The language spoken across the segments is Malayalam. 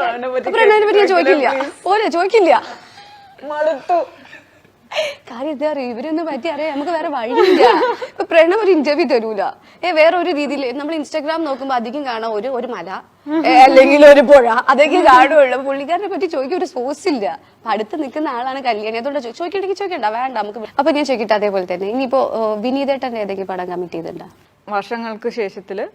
പ്രണവിനെ പറ്റി ചോദിക്കില്ല പോലെ ചോദിക്കില്ല കാര്യം എന്താ അറിയാം ഇവരൊന്നും പറ്റി അറിയാം നമുക്ക് വേറെ വഴിയില്ല. ഇപ്പൊ പ്രണവ് ഒരു ഇന്റർവ്യൂ തരൂല വേറെ ഒരു രീതിയിൽ നമ്മൾ ഇൻസ്റ്റാഗ്രാം നോക്കുമ്പോ അധികം കാണാം ഒരു മല അല്ലെങ്കിൽ ഒരു പുഴ അതൊക്കെ കാണുള്ളൂ. പുള്ളിക്കാരനെ പറ്റി ചോദിക്കാൻ ഒരു സോഴ്സ് ഇല്ല. അപ്പൊ അടുത്ത് നിൽക്കുന്ന ആളാണ് കല്യാണി. അതുകൊണ്ട് ചോദിക്കണ്ടെങ്കിൽ ചോദിക്കണ്ട വേണ്ട നമുക്ക്. അപ്പൊ ഞാൻ ചോദിക്കട്ടെ അതേപോലെ തന്നെ ഇനിയിപ്പോ വിനീതേട്ടന്റെ ഏതെങ്കിലും പടം കമ്മിറ്റ് ചെയ്തിട്ടുണ്ടോ? വർഷങ്ങൾക്ക് ശേഷത്തില്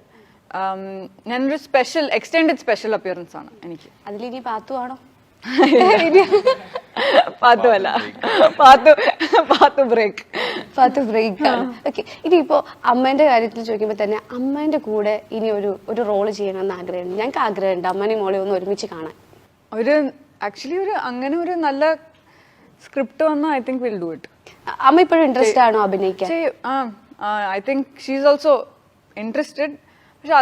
ഞാനൊരു സ്പെഷ്യൽ എക്സ്റ്റെൻഡഡ് സ്പെഷ്യൽ അപ്പിയറൻസ് ആണ് എനിക്ക്. അതിലിനി പാത്തു ആണോ? പാത്തുമല്ല, പാത്തു ബ്രേക്ക് ആണ്. ഓക്കെ, ഇനിയിപ്പോ അമ്മേന്റെ കാര്യത്തിൽ ചോദിക്കുമ്പോ തന്നെ അമ്മേന്റെ കൂടെ ഇനി ഒരു റോള് ചെയ്യണമെന്ന് ആഗ്രഹമുണ്ട്. ഞങ്ങൾക്ക് ആഗ്രഹമുണ്ട് അമ്മനെയും മോളെ ഒന്ന് ഒരുമിച്ച് കാണാൻ. ആക്ച്വലി അങ്ങനെ ഒരു നല്ല സ്ക്രിപ്റ്റ് വന്നാൽ I think will do it. അമ്മ ഇപ്പോഴും ഇൻട്രസ്റ്റ് ആണോ അഭിനയിക്കാൻ? I think she is also interested. പക്ഷെ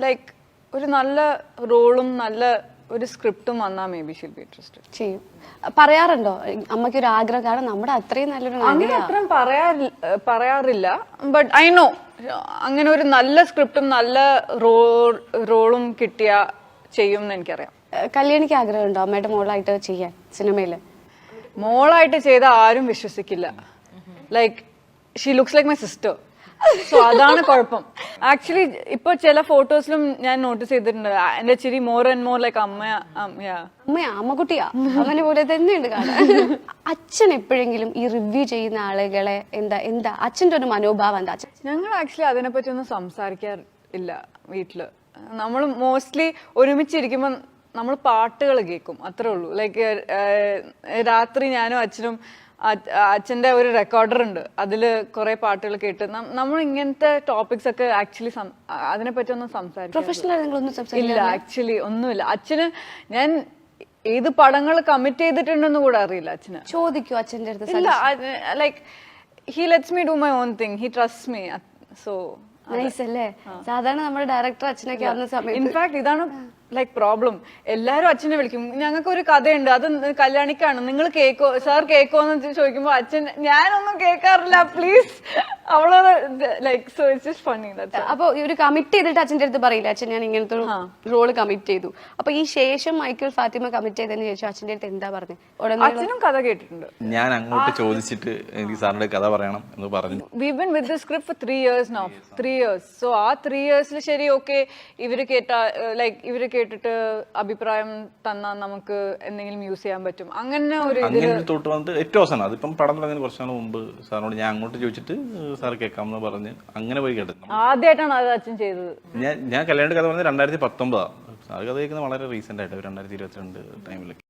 ലൈക്ക് ഒരു നല്ല റോളും നല്ല ഒരു സ്ക്രിപ്റ്റും വന്നാൽ may be she'll be interested. ചെയ്യും പറയാറുണ്ടോ അമ്മയ്ക്ക് ഒരു ആഗ്രഹം? കാരണം നമ്മുടെ അത്രയും നല്ലൊരു അങ്ങനെ അത്രയും പറയാറില്ല. ബട്ട് ഐ നോ അങ്ങനെ ഒരു നല്ല സ്ക്രിപ്റ്റും നല്ല റോളും കിട്ടിയ ചെയ്യും എന്ന് എനിക്കറിയാം. കല്യാണിക്ക് ആഗ്രഹമുണ്ടോ അമ്മയുടെ മോളായിട്ട് ചെയ്യാൻ സിനിമയില്? മോളായിട്ട് ചെയ്ത ആരും വിശ്വസിക്കില്ല. Like she looks like my sister. So അതാണ് കുഴപ്പം. ആക്ച്വലി ഇപ്പൊ ചില ഫോട്ടോസിലും ഞാൻ നോട്ടീസ് ചെയ്തിട്ടുണ്ട് എന്റെ ചിരി മോർ ആൻഡ് മോർ ലൈക്ക് അമ്മയാ അമ്മക്കുട്ടിയാ അമ്മനെ പോലെ തന്നെയുണ്ട് കാണാൻ. അച്ഛൻ എപ്പോഴെങ്കിലും ഈ റിവ്യൂ ചെയ്യുന്ന ആളുകളെ എന്താ അച്ഛന്റെ ഒരു മനോഭാവം എന്താ? ഞങ്ങൾ ആക്ച്വലി അതിനെപ്പറ്റി ഒന്നും സംസാരിക്കാറില്ല വീട്ടില്. നമ്മൾ മോസ്റ്റ്ലി ഒരുമിച്ചിരിക്കുമ്പോ നമ്മൾ പാട്ടുകൾ കേൾക്കും, അത്രേ ഉള്ളൂ. ലൈക്ക് രാത്രി ഞാനും അച്ഛനും അച്ഛന്റെ ഒരു റെക്കോർഡർ ഉണ്ട്, അതില് കുറെ പാട്ടുകൾ കേട്ട് നമ്മൾ ഇങ്ങനത്തെ ടോപ്പിക്സ് ഒക്കെ ആക്ച്വലി അതിനെപ്പറ്റി ഒന്നും സംസാരിക്കില്ല. ആക്ച്വലി ഒന്നുമില്ല. അച്ഛന് ഞാൻ ഏത് പടങ്ങൾ കമ്മിറ്റ് ചെയ്തിട്ടുണ്ടെന്ന് കൂടെ അറിയില്ല. അച്ഛന് ചോദിക്കൂ അച്ഛൻ്റെ അടുത്ത്? ഇല്ല, like he let's me do my own thing, he trust me. So nice അല്ലേ? സാധാരണ നമ്മുടെ ഡയറക്ടർ അച്ഛനൊക്കെ ആവുന്ന സമയത്ത് ഇൻഫാക്ട് ഇതാണ് ലൈക്ക് പ്രോബ്ലം. എല്ലാരും അച്ഛനെ വിളിക്കും. ഞങ്ങൾക്ക് ഒരു കഥയുണ്ട്, അത് കല്യാണിക്കാണ്, നിങ്ങൾ കേക്കോ സാർ കേക്കോ എന്ന് ചോദിക്കുമ്പോ അച്ഛൻ ഞാനൊന്നും കേൾക്കാറില്ല പ്ലീസ് അവളത് like so it's just funny. അപ്പൊ ഒരു കമ്മിറ്റ് ചെയ്തിട്ട് അച്ഛൻ്റെ അടുത്ത് പറയില്ല അച്ഛൻ ഞാൻ ഇങ്ങനത്തെ ഒരു റോള് കമ്മിറ്റ് ചെയ്തു? അപ്പൊ ഈ ശേഷം മൈക്കിൾ ഫാത്തിമ കമ്മിറ്റ് ചെയ്തതിന് ശേഷം അച്ഛൻ്റെ അടുത്ത് എന്താ പറഞ്ഞത്? അച്ഛനും കഥ കേട്ടിട്ടുണ്ട്. ഞാൻ അങ്ങോട്ട് ചോദിച്ചിട്ട് എനിക്ക് സാറിന്റെ കഥ പറയണം എന്ന് പറഞ്ഞു. We've been with this script for 3 years now. 3 years. So ആ 3 yearsൽ ശരി ഓക്കെ ഇവര് കേട്ടിട്ട് അഭിപ്രായം തന്നാൽ നമുക്ക് എന്തെങ്കിലും യൂസ് ചെയ്യാൻ പറ്റും. അങ്ങനെ ഒരു തൊട്ട് വന്നിട്ട് ഏറ്റവും അവസാനം അതിപ്പം പടം തുടങ്ങുന്ന കുറച്ച് നാൾ മുമ്പ് സാറിനോട് ഞാൻ അങ്ങോട്ട് ചോദിച്ചിട്ട് സാർ കേൾക്കാമെന്ന് പറഞ്ഞ് അങ്ങനെ പോയി കേട്ടത്. ആദ്യമായിട്ടാണ് അത് അച്ഛൻ ചെയ്തത്. ഞാൻ കല്യാണ കഥ പറഞ്ഞത് 2019. സാർ കഥ കേൾക്കുന്നത് വളരെ റീസെന്റ് ആയിട്ട് 2022 ടൈമിലൊക്കെ.